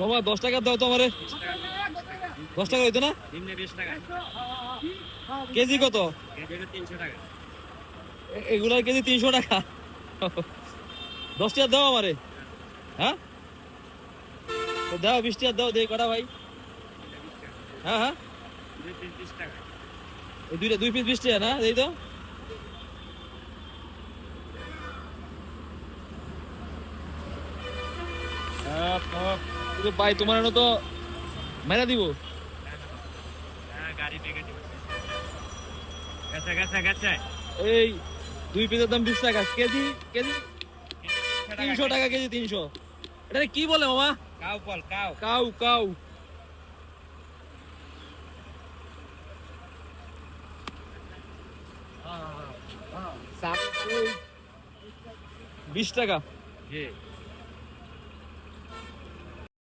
মামা 10 টাকা দাও তো আমারে। 10 টাকা হইতো না? নিম্নে 20 টাকা। কেজি কত? কেজি 300 টাকা। এগুলার কেজি 300 টাকা। 10 টাকা দাও আমারে। হ্যাঁ তো দাও, 20 টাকা দাও, দেই কটা ভাই। হ্যাঁ হ্যাঁ, 2 পিস 20 টাকা। এই দুইটা 2 পিস 20 টাকা না, দেই তো। ভাই তোমার এনে তো মেরা দিব। হ্যাঁ, গাড়ি থেকে দিবে। গেছে গেছে গেছে। এই 2 পিসের দাম 20 টাকা, কেজি কেজি 300 টাকা কেজি, 300। এটা কি বলে মামা? কাউ বল কাউ। Cow cow. সাপ 20 টাকা। জি।